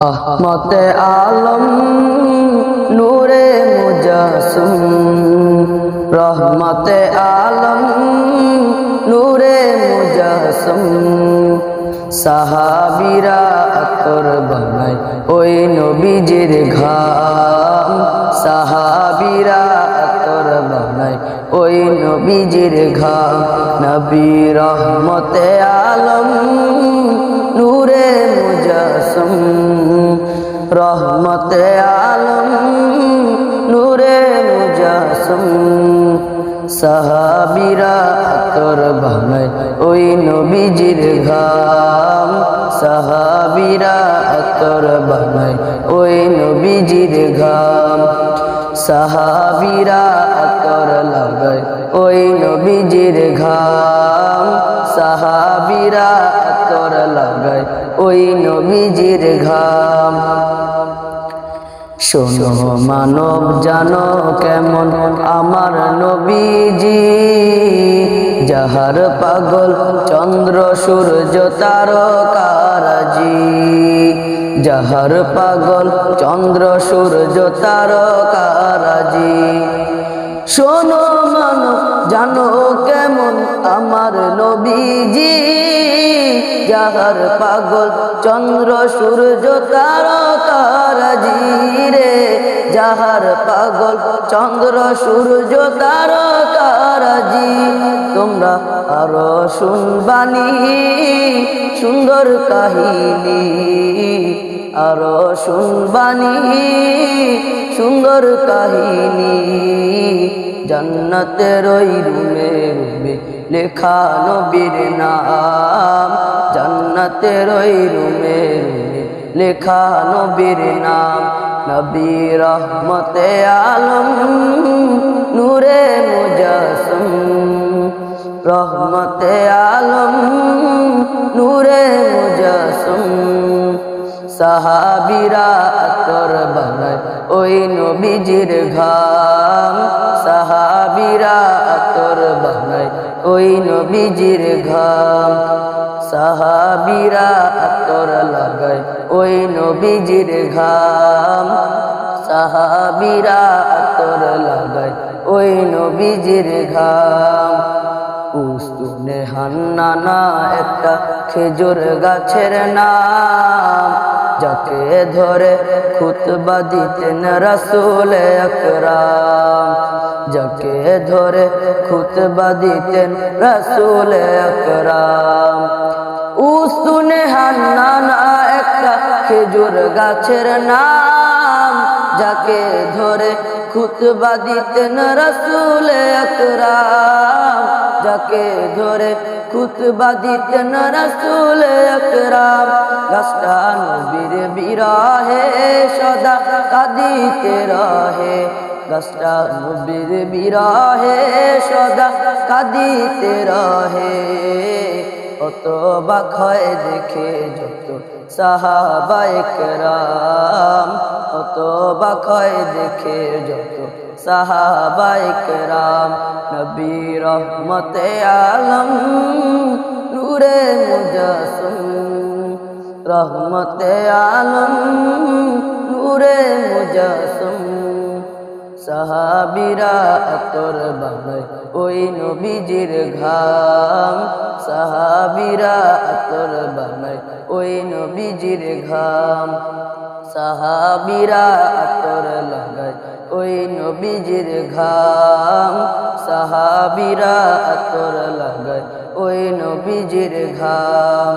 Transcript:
রহমতে আলম নূরে মুজাসসিম রহমতে আলম নূরে মুজাসসিম সাহাবীরা আতর বানায় ওই নবীজির ঘাম সাহাবীরা আতর বানায় ওই নবীজির ঘাম নবী রহমতে আলম নূরে মুজাসসিম রহমতে আলম নূরে মুজাসসিম সাহাবীরা আতর বানায় ওই নবীজির ঘাম সাহাবীরা আতর বানায় ওই নবীজির ঘাম সাহাবীরা আতর লাগায় ওই নবীজির ঘাম সাহাবীরা আতর লাগায় ওই নবীজির ঘাম শোনো মানব জানো কেমন আমার নবীজি যাহার পাগল চন্দ্র সূর্য তারকারাজি যাহার পাগল চন্দ্র সূর্য তারকারাজি শোনো মানব জানো কেমন আমার নবীজি যাহার পাগল চন্দ্র সূর্য তারকারাজি রে যাহার পাগল চন্দ্র সূর্য তারকারাজি তোমরা আরো শুনবানি সুন্দর কাহিনী আরো শুনবানি সুন্দর কাহিনী জান্নাতের ওই রুমে রুমে লেখা নবীর নাম জান্নাতের ওই রুমে রুমে লেখা নবীর নাম নবী রহমতে আলম নূরে মুজাসসিম রহমতে আলম নূরে মুজাসসিম সাহাবীরা আতর বানায় ওই নবীজির ঘাম সাহাবীরা আতর বানায় ওই নবীজির ঘাম সাহাবীরা আতর লাগায় ওই নবীজির ঘাম সাহাবীরা আতর লাগায় ওই নবীজির ঘাম উস্তুনে হান্নানা একটা খেজুর গাছের নাম যাকে ধরে খুতবা দিতেন রাসূল আকরাম যাকে ধরে খুতবা দিতেন রাসূল আকরাম উস্তুনে হান্নানা একটা খেজুর গাছের নাম যাকে ধরে খুতবা দিতেন রাসূল আকরাম যাকে ধরে খুতবা দিতেন রাসূল আকরাম গাছটা নবীর বিরহে সদা কাঁদিতে রহে গাছটা নবীর বিরহে সদা কাঁদিতে রহে কত বাখয় দেখে যত সাহাবায়ে কেরাম কত বাখয় দেখে যত সাহাবায়ে কেরাম নবী রহমতে আলম নূরে মুজাসসিম রহমতে আলম নূরে মুজাসসিম সাহাবীরা আতর বানায় ওই নবীজির ঘাম সাহাবীরা আতর বানায় ওই নবীজির ঘাম সাহাবীরা আতর লাগায় ওই নবীজির ঘাম সাহাবীরা আতর লাগায় ওই নবীজির ঘাম